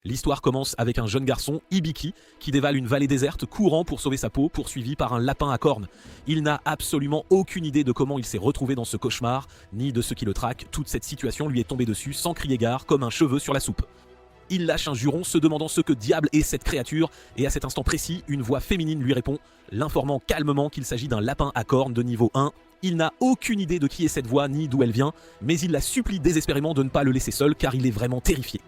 L'histoire commence avec un jeune garçon, Hibiki, qui dévale une vallée déserte courant pour sauver sa peau, poursuivi par un lapin à cornes. Il n'a absolument aucune idée de comment il s'est retrouvé dans ce cauchemar, ni de ce qui le traque. Toute cette situation lui est tombée dessus sans crier gare, comme un cheveu sur la soupe. Il lâche un juron se demandant ce que diable est cette créature, et à cet instant précis, une voix féminine lui répond, l'informant calmement qu'il s'agit d'un lapin à cornes de niveau 1. Il n'a aucune idée de qui est cette voix ni d'où elle vient, mais il la supplie désespérément de ne pas le laisser seul car il est vraiment terrifié.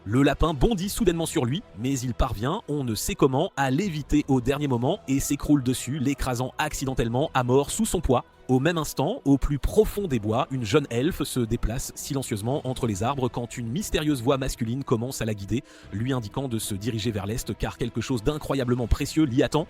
Le lapin bondit soudainement sur lui, mais il parvient, on ne sait comment, à l'éviter au dernier moment et s'écroule dessus, l'écrasant accidentellement à mort sous son poids. Au même instant, au plus profond des bois, une jeune elfe se déplace silencieusement entre les arbres quand une mystérieuse voix masculine commence à la guider, lui indiquant de se diriger vers l'est car quelque chose d'incroyablement précieux l'y attend.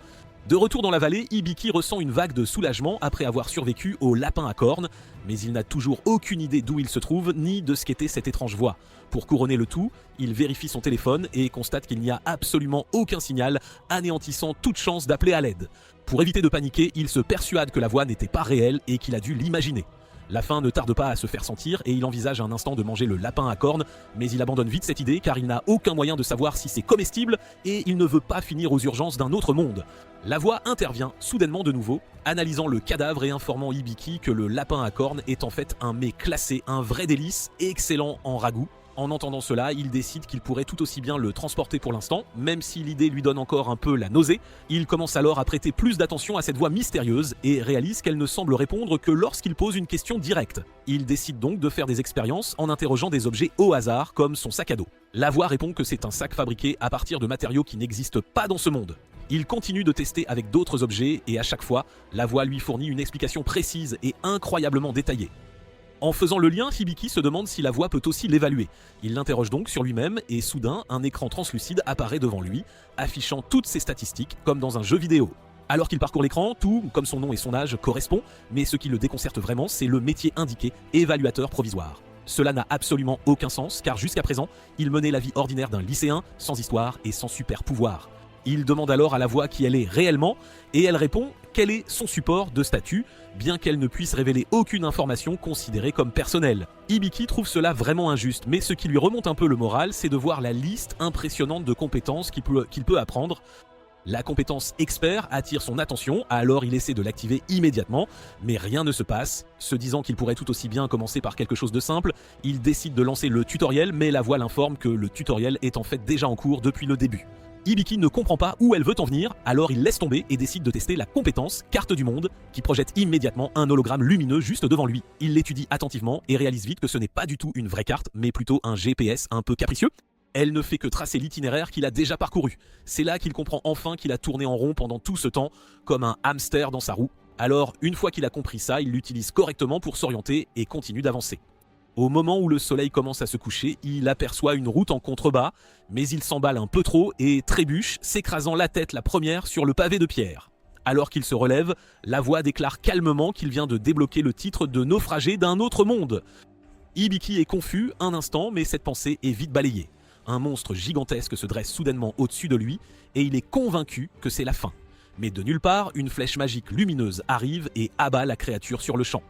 De retour dans la vallée, Hibiki ressent une vague de soulagement après avoir survécu au lapin à cornes, mais il n'a toujours aucune idée d'où il se trouve ni de ce qu'était cette étrange voix. Pour couronner le tout, il vérifie son téléphone et constate qu'il n'y a absolument aucun signal, anéantissant toute chance d'appeler à l'aide. Pour éviter de paniquer, il se persuade que la voix n'était pas réelle et qu'il a dû l'imaginer. La faim ne tarde pas à se faire sentir et il envisage un instant de manger le lapin à cornes, mais il abandonne vite cette idée car il n'a aucun moyen de savoir si c'est comestible et il ne veut pas finir aux urgences d'un autre monde. La voix intervient soudainement de nouveau, analysant le cadavre et informant Hibiki que le lapin à cornes est en fait un mets classé, un vrai délice, excellent en ragoût. En entendant cela, il décide qu'il pourrait tout aussi bien le transporter pour l'instant, même si l'idée lui donne encore un peu la nausée. Il commence alors à prêter plus d'attention à cette voix mystérieuse et réalise qu'elle ne semble répondre que lorsqu'il pose une question directe. Il décide donc de faire des expériences en interrogeant des objets au hasard, comme son sac à dos. La voix répond que c'est un sac fabriqué à partir de matériaux qui n'existent pas dans ce monde. Il continue de tester avec d'autres objets et à chaque fois, la voix lui fournit une explication précise et incroyablement détaillée. En faisant le lien, Hibiki se demande si la voix peut aussi l'évaluer. Il l'interroge donc sur lui-même et soudain, un écran translucide apparaît devant lui, affichant toutes ses statistiques comme dans un jeu vidéo. Alors qu'il parcourt l'écran, tout, comme son nom et son âge, correspond, mais ce qui le déconcerte vraiment, c'est le métier indiqué, évaluateur provisoire. Cela n'a absolument aucun sens, car jusqu'à présent, il menait la vie ordinaire d'un lycéen, sans histoire et sans super pouvoir. Il demande alors à la voix qui elle est réellement, et elle répond quel est son support de statut, bien qu'elle ne puisse révéler aucune information considérée comme personnelle. Hibiki trouve cela vraiment injuste, mais ce qui lui remonte un peu le moral, c'est de voir la liste impressionnante de compétences qu'il peut apprendre. La compétence expert attire son attention, alors il essaie de l'activer immédiatement, mais rien ne se passe. Se disant qu'il pourrait tout aussi bien commencer par quelque chose de simple, il décide de lancer le tutoriel, mais la voix l'informe que le tutoriel est en fait déjà en cours depuis le début. Hibiki ne comprend pas où elle veut en venir, alors il laisse tomber et décide de tester la compétence carte du monde, qui projette immédiatement un hologramme lumineux juste devant lui. Il l'étudie attentivement et réalise vite que ce n'est pas du tout une vraie carte, mais plutôt un GPS un peu capricieux. Elle ne fait que tracer l'itinéraire qu'il a déjà parcouru. C'est là qu'il comprend enfin qu'il a tourné en rond pendant tout ce temps, comme un hamster dans sa roue. Alors, une fois qu'il a compris ça, il l'utilise correctement pour s'orienter et continue d'avancer. Au moment où le soleil commence à se coucher, il aperçoit une route en contrebas, mais il s'emballe un peu trop et trébuche, s'écrasant la tête la première sur le pavé de pierre. Alors qu'il se relève, la voix déclare calmement qu'il vient de débloquer le titre de naufragé d'un autre monde. Hibiki est confus un instant, mais cette pensée est vite balayée. Un monstre gigantesque se dresse soudainement au-dessus de lui, et il est convaincu que c'est la fin. Mais de nulle part, une flèche magique lumineuse arrive et abat la créature sur le champ.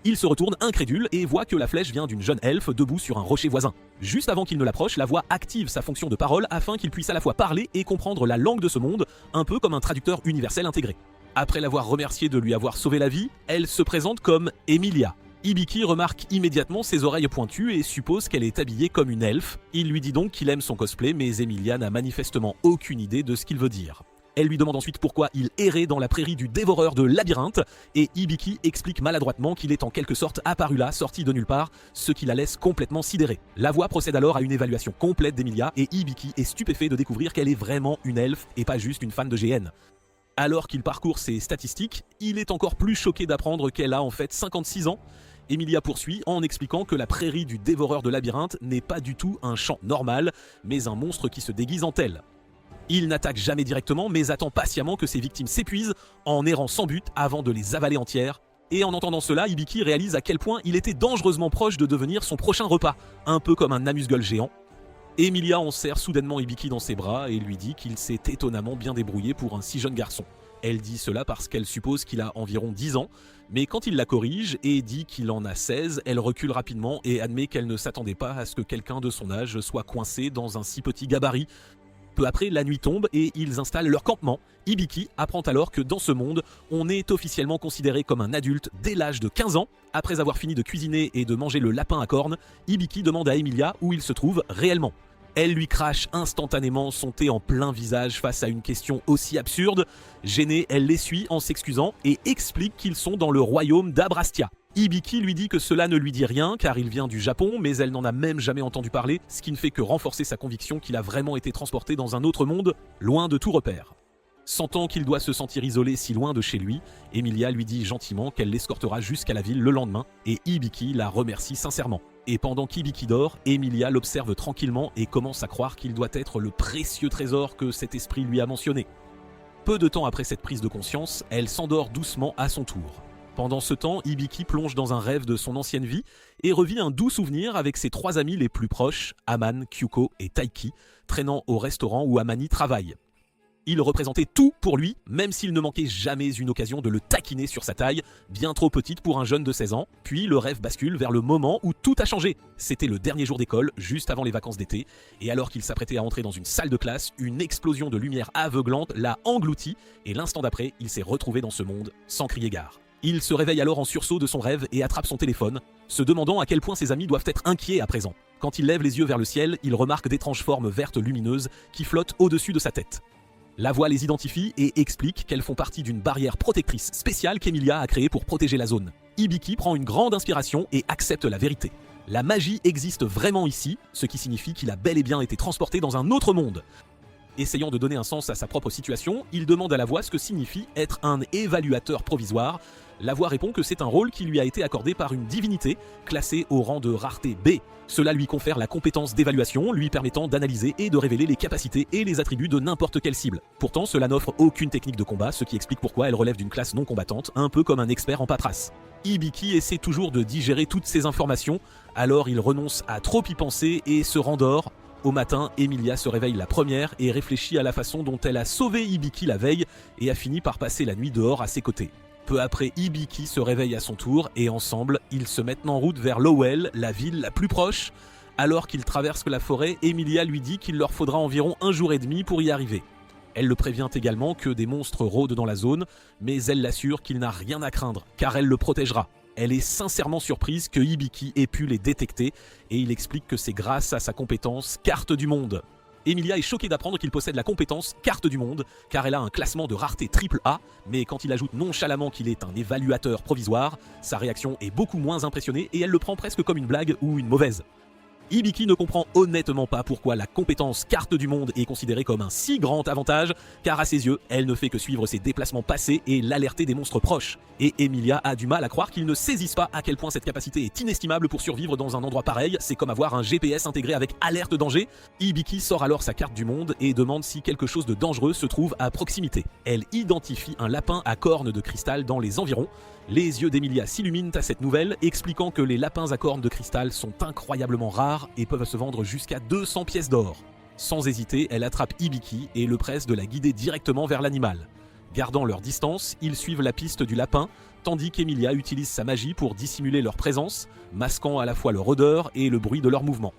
Il se retourne incrédule et voit que la flèche vient d'une jeune elfe debout sur un rocher voisin. Juste avant qu'il ne l'approche, la voix active sa fonction de parole afin qu'il puisse à la fois parler et comprendre la langue de ce monde, un peu comme un traducteur universel intégré. Après l'avoir remercié de lui avoir sauvé la vie, elle se présente comme Emilia. Hibiki remarque immédiatement ses oreilles pointues et suppose qu'elle est habillée comme une elfe. Il lui dit donc qu'il aime son cosplay, mais Emilia n'a manifestement aucune idée de ce qu'il veut dire. Elle lui demande ensuite pourquoi il errait dans la prairie du dévoreur de labyrinthe, et Hibiki explique maladroitement qu'il est en quelque sorte apparu là, sorti de nulle part, ce qui la laisse complètement sidérée. La voix procède alors à une évaluation complète d'Emilia, et Hibiki est stupéfait de découvrir qu'elle est vraiment une elfe et pas juste une fan de GN. Alors qu'il parcourt ses statistiques, il est encore plus choqué d'apprendre qu'elle a en fait 56 ans. Emilia poursuit en expliquant que la prairie du dévoreur de labyrinthe n'est pas du tout un champ normal, mais un monstre qui se déguise en tel. Il n'attaque jamais directement, mais attend patiemment que ses victimes s'épuisent en errant sans but avant de les avaler entières. Et en entendant cela, Hibiki réalise à quel point il était dangereusement proche de devenir son prochain repas, un peu comme un amuse-gueule géant. Emilia enserre soudainement Hibiki dans ses bras et lui dit qu'il s'est étonnamment bien débrouillé pour un si jeune garçon. Elle dit cela parce qu'elle suppose qu'il a environ 10 ans, mais quand il la corrige et dit qu'il en a 16, elle recule rapidement et admet qu'elle ne s'attendait pas à ce que quelqu'un de son âge soit coincé dans un si petit gabarit. Peu après, la nuit tombe et ils installent leur campement. Hibiki apprend alors que dans ce monde, on est officiellement considéré comme un adulte dès l'âge de 15 ans. Après avoir fini de cuisiner et de manger le lapin à cornes, Hibiki demande à Emilia où il se trouve réellement. Elle lui crache instantanément son thé en plein visage face à une question aussi absurde. Gênée, elle l'essuie en s'excusant et explique qu'ils sont dans le royaume d'Abrastia. Hibiki lui dit que cela ne lui dit rien car il vient du Japon, mais elle n'en a même jamais entendu parler, ce qui ne fait que renforcer sa conviction qu'il a vraiment été transporté dans un autre monde, loin de tout repère. Sentant qu'il doit se sentir isolé si loin de chez lui, Emilia lui dit gentiment qu'elle l'escortera jusqu'à la ville le lendemain et Hibiki la remercie sincèrement. Et pendant qu'Hibiki dort, Emilia l'observe tranquillement et commence à croire qu'il doit être le précieux trésor que cet esprit lui a mentionné. Peu de temps après cette prise de conscience, elle s'endort doucement à son tour. Pendant ce temps, Hibiki plonge dans un rêve de son ancienne vie et revit un doux souvenir avec ses 3 amis les plus proches, Aman, Kyuko et Taiki, traînant au restaurant où Amani travaille. Il représentait tout pour lui, même s'il ne manquait jamais une occasion de le taquiner sur sa taille, bien trop petite pour un jeune de 16 ans, puis le rêve bascule vers le moment où tout a changé. C'était le dernier jour d'école, juste avant les vacances d'été, et alors qu'il s'apprêtait à entrer dans une salle de classe, une explosion de lumière aveuglante l'a englouti, et l'instant d'après, il s'est retrouvé dans ce monde, sans crier gare. Il se réveille alors en sursaut de son rêve et attrape son téléphone, se demandant à quel point ses amis doivent être inquiets à présent. Quand il lève les yeux vers le ciel, il remarque d'étranges formes vertes lumineuses qui flottent au-dessus de sa tête. La voix les identifie et explique qu'elles font partie d'une barrière protectrice spéciale qu'Emilia a créée pour protéger la zone. Hibiki prend une grande inspiration et accepte la vérité. La magie existe vraiment ici, ce qui signifie qu'il a bel et bien été transporté dans un autre monde. Essayant de donner un sens à sa propre situation, il demande à la voix ce que signifie être un évaluateur provisoire. La voix répond que c'est un rôle qui lui a été accordé par une divinité, classée au rang de rareté B. Cela lui confère la compétence d'évaluation, lui permettant d'analyser et de révéler les capacités et les attributs de n'importe quelle cible. Pourtant, cela n'offre aucune technique de combat, ce qui explique pourquoi elle relève d'une classe non combattante, un peu comme un expert en paperasse. Hibiki essaie toujours de digérer toutes ces informations, alors il renonce à trop y penser et se rendort. Au matin, Emilia se réveille la première et réfléchit à la façon dont elle a sauvé Hibiki la veille et a fini par passer la nuit dehors à ses côtés. Peu après, Hibiki se réveille à son tour et ensemble, ils se mettent en route vers Lowell, la ville la plus proche. Alors qu'ils traversent la forêt, Emilia lui dit qu'il leur faudra environ 1 jour et demi pour y arriver. Elle le prévient également que des monstres rôdent dans la zone, mais elle l'assure qu'il n'a rien à craindre, car elle le protégera. Elle est sincèrement surprise que Hibiki ait pu les détecter, et il explique que c'est grâce à sa compétence Carte du Monde. Emilia est choquée d'apprendre qu'il possède la compétence Carte du Monde, car elle a un classement de rareté AAA, mais quand il ajoute nonchalamment qu'il est un évaluateur provisoire, sa réaction est beaucoup moins impressionnée et elle le prend presque comme une blague ou une mauvaise. Hibiki ne comprend honnêtement pas pourquoi la compétence Carte du Monde est considérée comme un si grand avantage, car à ses yeux, elle ne fait que suivre ses déplacements passés et l'alerter des monstres proches. Et Emilia a du mal à croire qu'ils ne saisissent pas à quel point cette capacité est inestimable pour survivre dans un endroit pareil, c'est comme avoir un GPS intégré avec alerte danger. Hibiki sort alors sa carte du monde et demande si quelque chose de dangereux se trouve à proximité. Elle identifie un lapin à cornes de cristal dans les environs. Les yeux d'Emilia s'illuminent à cette nouvelle, expliquant que les lapins à cornes de cristal sont incroyablement rares et peuvent se vendre jusqu'à 200 pièces d'or. Sans hésiter, elle attrape Hibiki et le presse de la guider directement vers l'animal. Gardant leur distance, ils suivent la piste du lapin, tandis qu'Emilia utilise sa magie pour dissimuler leur présence, masquant à la fois leur odeur et le bruit de leurs mouvements.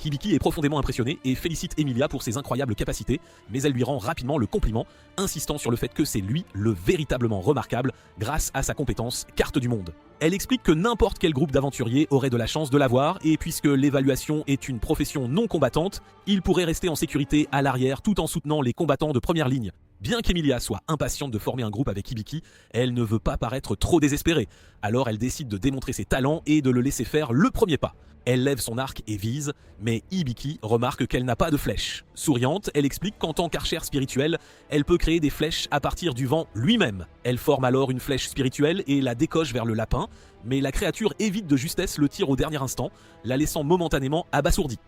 Hibiki est profondément impressionné et félicite Emilia pour ses incroyables capacités, mais elle lui rend rapidement le compliment, insistant sur le fait que c'est lui le véritablement remarquable grâce à sa compétence Carte du Monde. Elle explique que n'importe quel groupe d'aventuriers aurait de la chance de l'avoir, et puisque l'évaluation est une profession non combattante, il pourrait rester en sécurité à l'arrière tout en soutenant les combattants de première ligne. Bien qu'Emilia soit impatiente de former un groupe avec Hibiki, elle ne veut pas paraître trop désespérée, alors elle décide de démontrer ses talents et de le laisser faire le premier pas. Elle lève son arc et vise, mais Hibiki remarque qu'elle n'a pas de flèche. Souriante, elle explique qu'en tant qu'archère spirituelle, elle peut créer des flèches à partir du vent lui-même. Elle forme alors une flèche spirituelle et la décoche vers le lapin, mais la créature évite de justesse le tir au dernier instant, la laissant momentanément abasourdie.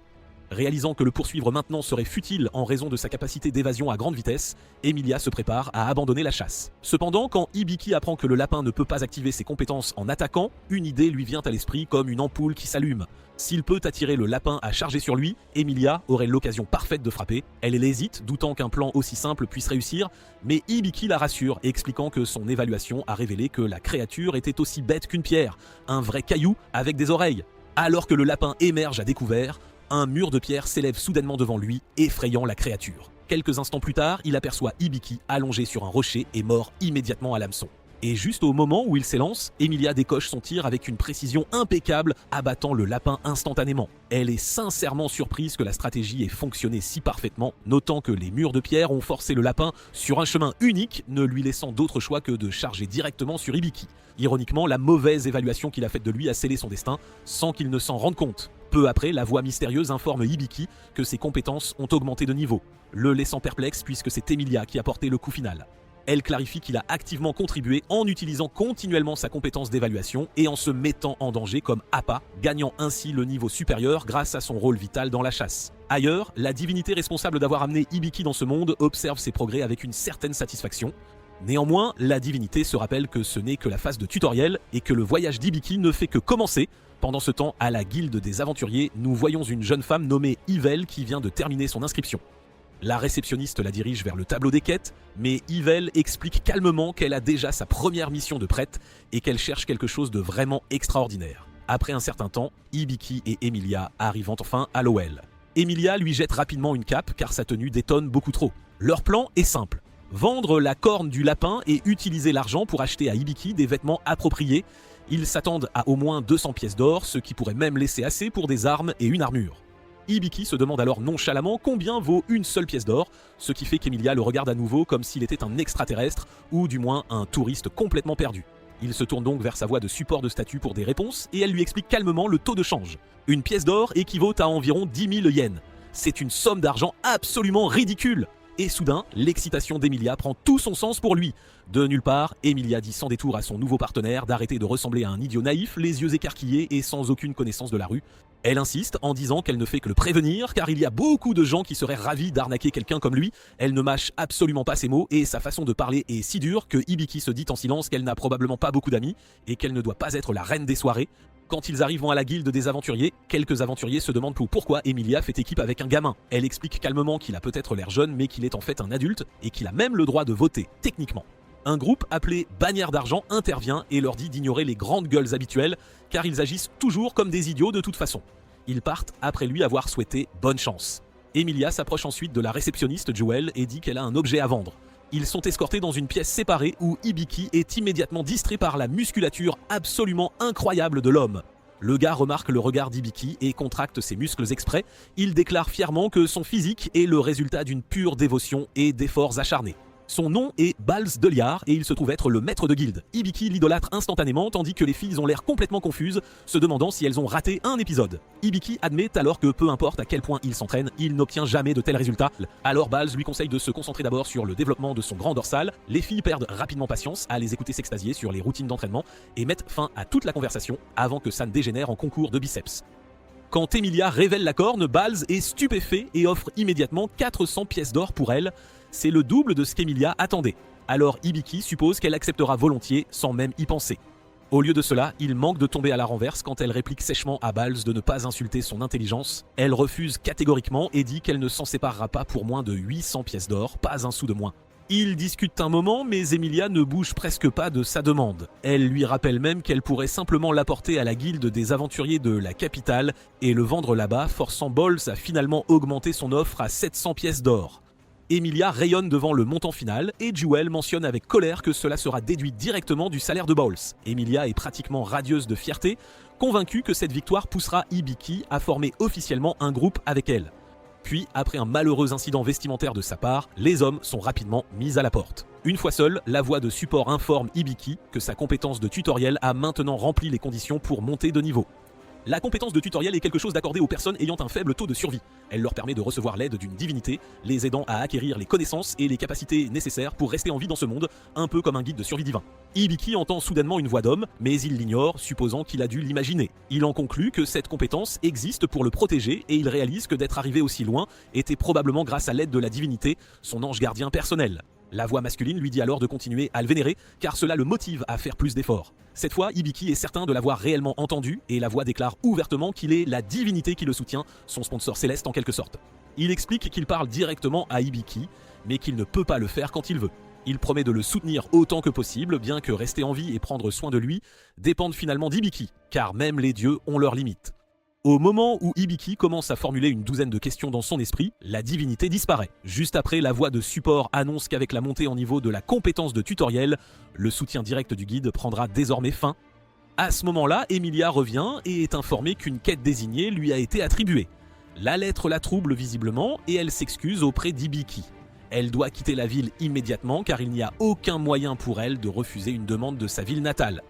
Réalisant que le poursuivre maintenant serait futile en raison de sa capacité d'évasion à grande vitesse, Emilia se prépare à abandonner la chasse. Cependant, quand Hibiki apprend que le lapin ne peut pas activer ses compétences en attaquant, une idée lui vient à l'esprit comme une ampoule qui s'allume. S'il peut attirer le lapin à charger sur lui, Emilia aurait l'occasion parfaite de frapper. Elle hésite, doutant qu'un plan aussi simple puisse réussir, mais Hibiki la rassure, expliquant que son évaluation a révélé que la créature était aussi bête qu'une pierre, un vrai caillou avec des oreilles. Alors que le lapin émerge à découvert, un mur de pierre s'élève soudainement devant lui, effrayant la créature. Quelques instants plus tard, il aperçoit Hibiki allongé sur un rocher et mort immédiatement à l'hameçon. Et juste au moment où il s'élance, Emilia décoche son tir avec une précision impeccable, abattant le lapin instantanément. Elle est sincèrement surprise que la stratégie ait fonctionné si parfaitement, notant que les murs de pierre ont forcé le lapin sur un chemin unique, ne lui laissant d'autre choix que de charger directement sur Hibiki. Ironiquement, la mauvaise évaluation qu'il a faite de lui a scellé son destin, sans qu'il ne s'en rende compte. Peu après, la voix mystérieuse informe Hibiki que ses compétences ont augmenté de niveau, le laissant perplexe puisque c'est Emilia qui a porté le coup final. Elle clarifie qu'il a activement contribué en utilisant continuellement sa compétence d'évaluation et en se mettant en danger comme appât, gagnant ainsi le niveau supérieur grâce à son rôle vital dans la chasse. Ailleurs, la divinité responsable d'avoir amené Hibiki dans ce monde observe ses progrès avec une certaine satisfaction. Néanmoins, la divinité se rappelle que ce n'est que la phase de tutoriel et que le voyage d'Hibiki ne fait que commencer. Pendant ce temps, à la guilde des aventuriers, nous voyons une jeune femme nommée Yvel qui vient de terminer son inscription. La réceptionniste la dirige vers le tableau des quêtes, mais Yvel explique calmement qu'elle a déjà sa première mission de prête et qu'elle cherche quelque chose de vraiment extraordinaire. Après un certain temps, Hibiki et Emilia arrivent enfin à l'OL. Emilia lui jette rapidement une cape car sa tenue détonne beaucoup trop. Leur plan est simple. Vendre la corne du lapin et utiliser l'argent pour acheter à Hibiki des vêtements appropriés. Ils s'attendent à au moins 200 pièces d'or, ce qui pourrait même laisser assez pour des armes et une armure. Hibiki se demande alors nonchalamment combien vaut une seule pièce d'or, ce qui fait qu'Emilia le regarde à nouveau comme s'il était un extraterrestre ou du moins un touriste complètement perdu. Il se tourne donc vers sa voix de support de statut pour des réponses et elle lui explique calmement le taux de change. Une pièce d'or équivaut à environ 10 000 yens. C'est une somme d'argent absolument ridicule. Et soudain, l'excitation d'Emilia prend tout son sens pour lui. De nulle part, Emilia dit sans détour à son nouveau partenaire d'arrêter de ressembler à un idiot naïf, les yeux écarquillés et sans aucune connaissance de la rue. Elle insiste en disant qu'elle ne fait que le prévenir, car il y a beaucoup de gens qui seraient ravis d'arnaquer quelqu'un comme lui. Elle ne mâche absolument pas ses mots et sa façon de parler est si dure que Hibiki se dit en silence qu'elle n'a probablement pas beaucoup d'amis et qu'elle ne doit pas être la reine des soirées. Quand ils arrivent à la guilde des aventuriers, quelques aventuriers se demandent pourquoi Emilia fait équipe avec un gamin. Elle explique calmement qu'il a peut-être l'air jeune mais qu'il est en fait un adulte et qu'il a même le droit de voter, techniquement. Un groupe appelé Bannière d'Argent intervient et leur dit d'ignorer les grandes gueules habituelles car ils agissent toujours comme des idiots de toute façon. Ils partent après lui avoir souhaité bonne chance. Emilia s'approche ensuite de la réceptionniste Jewel et dit qu'elle a un objet à vendre. Ils sont escortés dans une pièce séparée où Hibiki est immédiatement distrait par la musculature absolument incroyable de l'homme. Le gars remarque le regard d'Hibiki et contracte ses muscles exprès. Il déclare fièrement que son physique est le résultat d'une pure dévotion et d'efforts acharnés. Son nom est Balz de Liard et il se trouve être le maître de guilde. Hibiki l'idolâtre instantanément tandis que les filles ont l'air complètement confuses, se demandant si elles ont raté un épisode. Hibiki admet alors que peu importe à quel point il s'entraîne, il n'obtient jamais de tels résultats. Alors Balz lui conseille de se concentrer d'abord sur le développement de son grand dorsal. Les filles perdent rapidement patience à les écouter s'extasier sur les routines d'entraînement et mettent fin à toute la conversation avant que ça ne dégénère en concours de biceps. Quand Emilia révèle la corne, Balz est stupéfait et offre immédiatement 400 pièces d'or pour elle. C'est le double de ce qu'Emilia attendait. Alors Hibiki suppose qu'elle acceptera volontiers sans même y penser. Au lieu de cela, il manque de tomber à la renverse quand elle réplique sèchement à Balz de ne pas insulter son intelligence. Elle refuse catégoriquement et dit qu'elle ne s'en séparera pas pour moins de 800 pièces d'or, pas un sou de moins. Ils discutent un moment, mais Emilia ne bouge presque pas de sa demande. Elle lui rappelle même qu'elle pourrait simplement l'apporter à la guilde des aventuriers de la capitale et le vendre là-bas, forçant Balz à finalement augmenter son offre à 700 pièces d'or. Emilia rayonne devant le montant final et Jewel mentionne avec colère que cela sera déduit directement du salaire de Balz. Emilia est pratiquement radieuse de fierté, convaincue que cette victoire poussera Hibiki à former officiellement un groupe avec elle. Puis, après un malheureux incident vestimentaire de sa part, les hommes sont rapidement mis à la porte. Une fois seule, la voix de support informe Hibiki que sa compétence de tutoriel a maintenant rempli les conditions pour monter de niveau. La compétence de tutoriel est quelque chose d'accordé aux personnes ayant un faible taux de survie. Elle leur permet de recevoir l'aide d'une divinité, les aidant à acquérir les connaissances et les capacités nécessaires pour rester en vie dans ce monde, un peu comme un guide de survie divin. Hibiki entend soudainement une voix d'homme, mais il l'ignore, supposant qu'il a dû l'imaginer. Il en conclut que cette compétence existe pour le protéger et il réalise que d'être arrivé aussi loin était probablement grâce à l'aide de la divinité, son ange gardien personnel. La voix masculine lui dit alors de continuer à le vénérer, car cela le motive à faire plus d'efforts. Cette fois, Hibiki est certain de l'avoir réellement entendu, et la voix déclare ouvertement qu'il est la divinité qui le soutient, son sponsor céleste en quelque sorte. Il explique qu'il parle directement à Hibiki, mais qu'il ne peut pas le faire quand il veut. Il promet de le soutenir autant que possible, bien que rester en vie et prendre soin de lui dépendent finalement d'Hibiki, car même les dieux ont leurs limites. Au moment où Hibiki commence à formuler une douzaine de questions dans son esprit, la divinité disparaît. Juste après, la voix de support annonce qu'avec la montée en niveau de la compétence de tutoriel, le soutien direct du guide prendra désormais fin. À ce moment-là, Emilia revient et est informée qu'une quête désignée lui a été attribuée. La lettre la trouble visiblement et elle s'excuse auprès d'Hibiki. Elle doit quitter la ville immédiatement car il n'y a aucun moyen pour elle de refuser une demande de sa ville natale.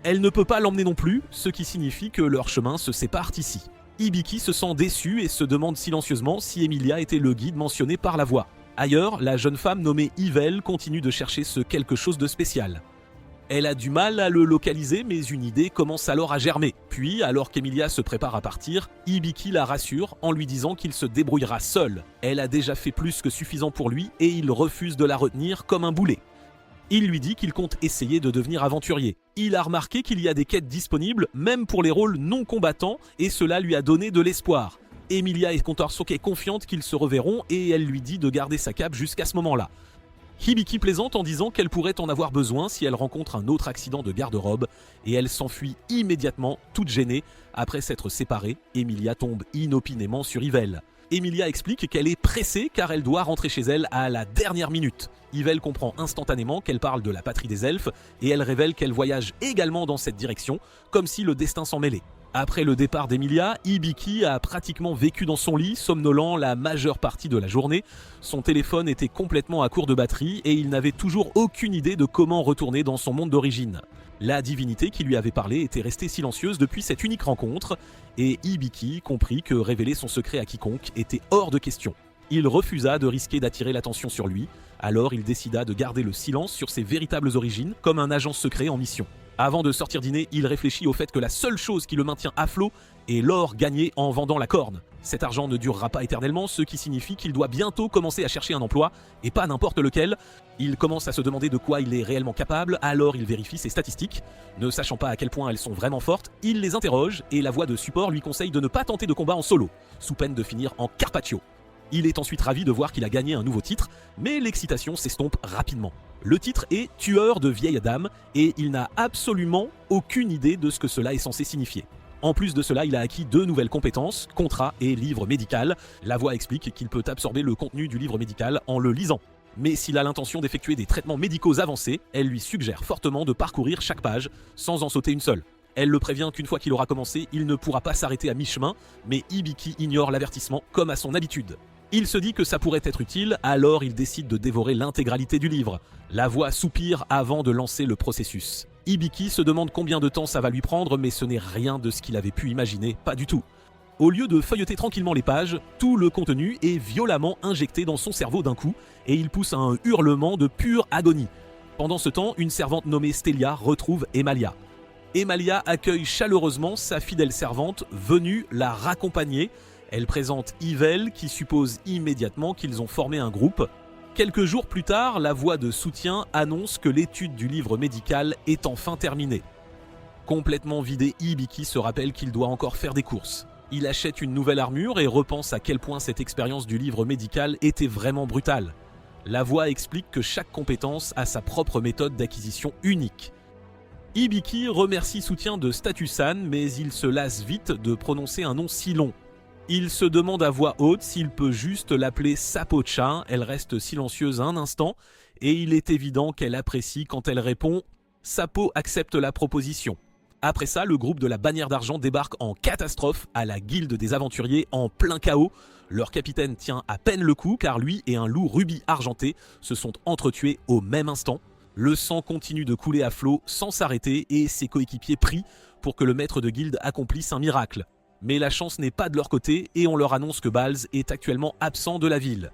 Elle ne peut pas l'emmener non plus, ce qui signifie que leurs chemins se séparent ici. Hibiki se sent déçu et se demande silencieusement si Emilia était le guide mentionné par la voix. Ailleurs, la jeune femme nommée Yvel continue de chercher ce quelque chose de spécial. Elle a du mal à le localiser, mais une idée commence alors à germer. Puis, alors qu'Emilia se prépare à partir, Hibiki la rassure en lui disant qu'il se débrouillera seul. Elle a déjà fait plus que suffisant pour lui et il refuse de la retenir comme un boulet. Il lui dit qu'il compte essayer de devenir aventurier. Il a remarqué qu'il y a des quêtes disponibles, même pour les rôles non combattants, et cela lui a donné de l'espoir. Emilia est confiante qu'ils se reverront et elle lui dit de garder sa cape jusqu'à ce moment-là. Hibiki plaisante en disant qu'elle pourrait en avoir besoin si elle rencontre un autre accident de garde-robe, et elle s'enfuit immédiatement, toute gênée. Après s'être séparée, Emilia tombe inopinément sur Yvel. Emilia explique qu'elle est pressée car elle doit rentrer chez elle à la dernière minute. Yvel comprend instantanément qu'elle parle de la patrie des elfes et elle révèle qu'elle voyage également dans cette direction, comme si le destin s'en mêlait. Après le départ d'Emilia, Hibiki a pratiquement vécu dans son lit, somnolent la majeure partie de la journée. Son téléphone était complètement à court de batterie et il n'avait toujours aucune idée de comment retourner dans son monde d'origine. La divinité qui lui avait parlé était restée silencieuse depuis cette unique rencontre, et Hibiki comprit que révéler son secret à quiconque était hors de question. Il refusa de risquer d'attirer l'attention sur lui, alors il décida de garder le silence sur ses véritables origines comme un agent secret en mission. Avant de sortir dîner, il réfléchit au fait que la seule chose qui le maintient à flot est l'or gagné en vendant la corne. Cet argent ne durera pas éternellement, ce qui signifie qu'il doit bientôt commencer à chercher un emploi, et pas n'importe lequel. Il commence à se demander de quoi il est réellement capable, alors il vérifie ses statistiques. Ne sachant pas à quel point elles sont vraiment fortes, il les interroge, et la voix de support lui conseille de ne pas tenter de combat en solo, sous peine de finir en Carpaccio. Il est ensuite ravi de voir qu'il a gagné un nouveau titre, mais l'excitation s'estompe rapidement. Le titre est Tueur de vieilles dames et il n'a absolument aucune idée de ce que cela est censé signifier. En plus de cela, il a acquis 2 nouvelles compétences, contrat et livre médical. La voix explique qu'il peut absorber le contenu du livre médical en le lisant. Mais s'il a l'intention d'effectuer des traitements médicaux avancés, elle lui suggère fortement de parcourir chaque page sans en sauter une seule. Elle le prévient qu'une fois qu'il aura commencé, il ne pourra pas s'arrêter à mi-chemin, mais Hibiki ignore l'avertissement comme à son habitude. Il se dit que ça pourrait être utile, alors il décide de dévorer l'intégralité du livre. La voix soupire avant de lancer le processus. Hibiki se demande combien de temps ça va lui prendre, mais ce n'est rien de ce qu'il avait pu imaginer, pas du tout. Au lieu de feuilleter tranquillement les pages, tout le contenu est violemment injecté dans son cerveau d'un coup, et il pousse un hurlement de pure agonie. Pendant ce temps, une servante nommée Stelia retrouve Emalia. Emalia accueille chaleureusement sa fidèle servante venue la raccompagner. Elle présente Yvel qui suppose immédiatement qu'ils ont formé un groupe. Quelques jours plus tard, la voix de soutien annonce que l'étude du livre médical est enfin terminée. Complètement vidé, Hibiki se rappelle qu'il doit encore faire des courses. Il achète une nouvelle armure et repense à quel point cette expérience du livre médical était vraiment brutale. La voix explique que chaque compétence a sa propre méthode d'acquisition unique. Hibiki remercie soutien de Statusan, mais il se lasse vite de prononcer un nom si long. Il se demande à voix haute s'il peut juste l'appeler Sapo-chan. Elle reste silencieuse un instant et il est évident qu'elle apprécie quand elle répond. Sapo accepte la proposition. Après ça, le groupe de la Bannière d'Argent débarque en catastrophe à la guilde des aventuriers en plein chaos. Leur capitaine tient à peine le coup car lui et un loup rubis argenté se sont entretués au même instant. Le sang continue de couler à flot sans s'arrêter et ses coéquipiers prient pour que le maître de guilde accomplisse un miracle. Mais la chance n'est pas de leur côté et on leur annonce que Balz est actuellement absent de la ville.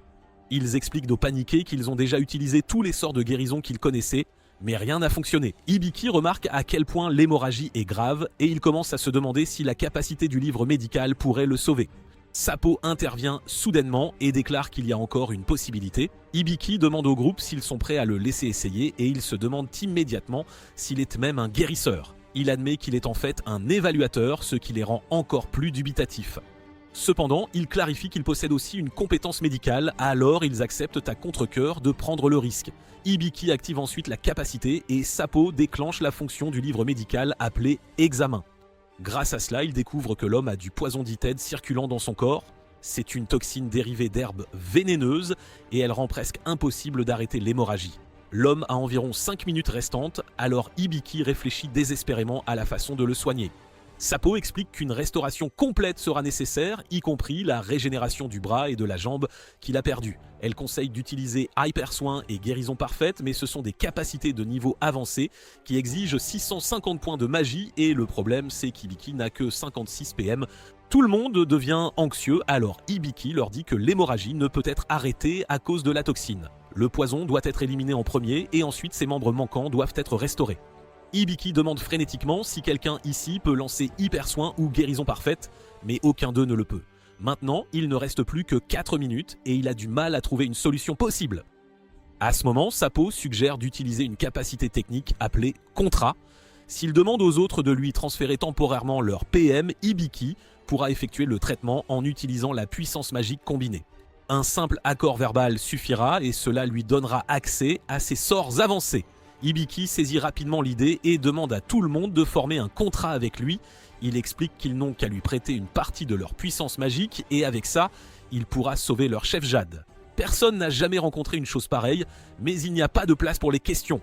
Ils expliquent d'eau paniqués qu'ils ont déjà utilisé tous les sorts de guérison qu'ils connaissaient, mais rien n'a fonctionné. Hibiki remarque à quel point l'hémorragie est grave et il commence à se demander si la capacité du livre médical pourrait le sauver. Sapo intervient soudainement et déclare qu'il y a encore une possibilité. Hibiki demande au groupe s'ils sont prêts à le laisser essayer et il se demande immédiatement s'il est même un guérisseur. Il admet qu'il est en fait un évaluateur, ce qui les rend encore plus dubitatifs. Cependant, il clarifie qu'il possède aussi une compétence médicale, alors ils acceptent à contre-cœur de prendre le risque. Hibiki active ensuite la capacité et Sapo déclenche la fonction du livre médical appelé examen. Grâce à cela, il découvre que l'homme a du poison d'Ited circulant dans son corps. C'est une toxine dérivée d'herbes vénéneuses et elle rend presque impossible d'arrêter l'hémorragie. L'homme a environ 5 minutes restantes, alors Hibiki réfléchit désespérément à la façon de le soigner. Sapo explique qu'une restauration complète sera nécessaire, y compris la régénération du bras et de la jambe qu'il a perdu. Elle conseille d'utiliser Hyper Soin et Guérison Parfaite, mais ce sont des capacités de niveau avancé qui exigent 650 points de magie et le problème c'est qu'Hibiki n'a que 56 PM. Tout le monde devient anxieux, alors Hibiki leur dit que l'hémorragie ne peut être arrêtée à cause de la toxine. Le poison doit être éliminé en premier et ensuite ses membres manquants doivent être restaurés. Hibiki demande frénétiquement si quelqu'un ici peut lancer Hyper Soin ou Guérison Parfaite, mais aucun d'eux ne le peut. Maintenant, il ne reste plus que 4 minutes et il a du mal à trouver une solution possible. À ce moment, Sapo suggère d'utiliser une capacité technique appelée Contrat. S'il demande aux autres de lui transférer temporairement leur PM, Hibiki pourra effectuer le traitement en utilisant la puissance magique combinée. Un simple accord verbal suffira et cela lui donnera accès à ses sorts avancés. Hibiki saisit rapidement l'idée et demande à tout le monde de former un contrat avec lui. Il explique qu'ils n'ont qu'à lui prêter une partie de leur puissance magique et avec ça, il pourra sauver leur chef Jade. Personne n'a jamais rencontré une chose pareille, mais il n'y a pas de place pour les questions.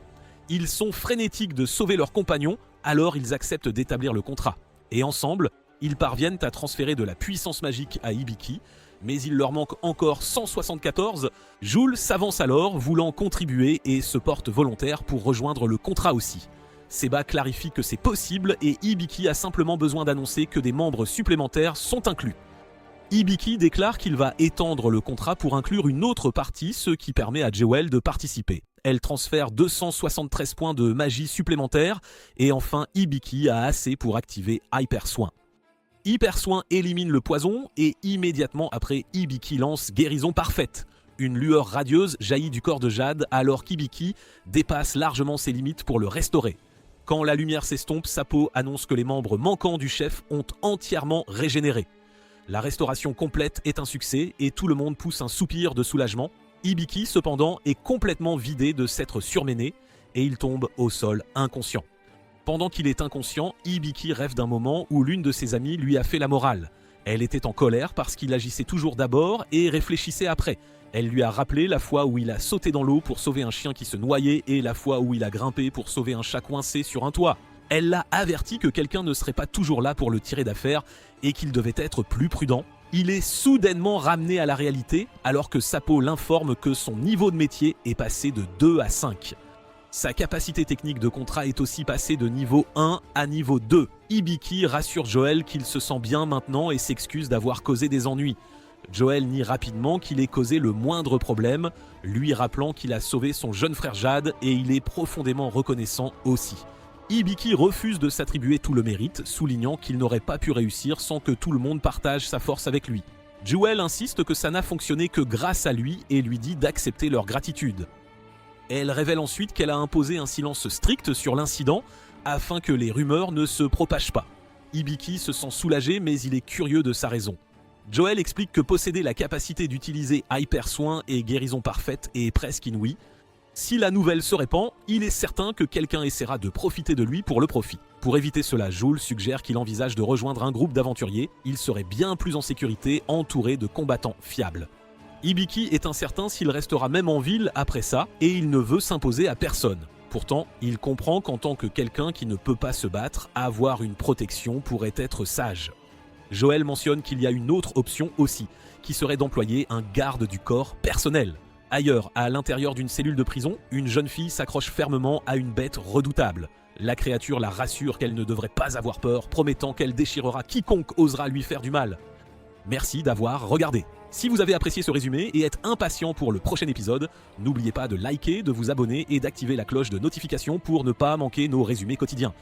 Ils sont frénétiques de sauver leurs compagnons, alors ils acceptent d'établir le contrat. Et ensemble, ils parviennent à transférer de la puissance magique à Hibiki, mais il leur manque encore 174. Joule s'avance alors, voulant contribuer et se porte volontaire pour rejoindre le contrat aussi. Seba clarifie que c'est possible et Hibiki a simplement besoin d'annoncer que des membres supplémentaires sont inclus. Hibiki déclare qu'il va étendre le contrat pour inclure une autre partie, ce qui permet à Jewel de participer. Elle transfère 273 points de magie supplémentaires et enfin Hibiki a assez pour activer Hyper Soin. Hyper Soin élimine le poison et immédiatement après, Hibiki lance Guérison Parfaite. Une lueur radieuse jaillit du corps de Jade alors qu'Hibiki dépasse largement ses limites pour le restaurer. Quand la lumière s'estompe, Sapo annonce que les membres manquants du chef ont entièrement régénéré. La restauration complète est un succès et tout le monde pousse un soupir de soulagement. Hibiki cependant est complètement vidé de s'être surmené et il tombe au sol inconscient. Pendant qu'il est inconscient, Hibiki rêve d'un moment où l'une de ses amies lui a fait la morale. Elle était en colère parce qu'il agissait toujours d'abord et réfléchissait après. Elle lui a rappelé la fois où il a sauté dans l'eau pour sauver un chien qui se noyait et la fois où il a grimpé pour sauver un chat coincé sur un toit. Elle l'a averti que quelqu'un ne serait pas toujours là pour le tirer d'affaire et qu'il devait être plus prudent. Il est soudainement ramené à la réalité alors que Sapo l'informe que son niveau de métier est passé de 2 à 5. Sa capacité technique de contrat est aussi passée de niveau 1 à niveau 2. Hibiki rassure Joel qu'il se sent bien maintenant et s'excuse d'avoir causé des ennuis. Joel nie rapidement qu'il ait causé le moindre problème, lui rappelant qu'il a sauvé son jeune frère Jade et il est profondément reconnaissant aussi. Hibiki refuse de s'attribuer tout le mérite, soulignant qu'il n'aurait pas pu réussir sans que tout le monde partage sa force avec lui. Joel insiste que ça n'a fonctionné que grâce à lui et lui dit d'accepter leur gratitude. Elle révèle ensuite qu'elle a imposé un silence strict sur l'incident afin que les rumeurs ne se propagent pas. Hibiki se sent soulagé mais il est curieux de sa raison. Joel explique que posséder la capacité d'utiliser Hyper Soin et Guérison Parfaite est presque inouï. Si la nouvelle se répand, il est certain que quelqu'un essaiera de profiter de lui pour le profit. Pour éviter cela, Joule suggère qu'il envisage de rejoindre un groupe d'aventuriers. Il serait bien plus en sécurité, entouré de combattants fiables. Hibiki est incertain s'il restera même en ville après ça, et il ne veut s'imposer à personne. Pourtant, il comprend qu'en tant que quelqu'un qui ne peut pas se battre, avoir une protection pourrait être sage. Joel mentionne qu'il y a une autre option aussi, qui serait d'employer un garde du corps personnel. Ailleurs, à l'intérieur d'une cellule de prison, une jeune fille s'accroche fermement à une bête redoutable. La créature la rassure qu'elle ne devrait pas avoir peur, promettant qu'elle déchirera quiconque osera lui faire du mal. Merci d'avoir regardé. Si vous avez apprécié ce résumé et êtes impatient pour le prochain épisode, n'oubliez pas de liker, de vous abonner et d'activer la cloche de notification pour ne pas manquer nos résumés quotidiens.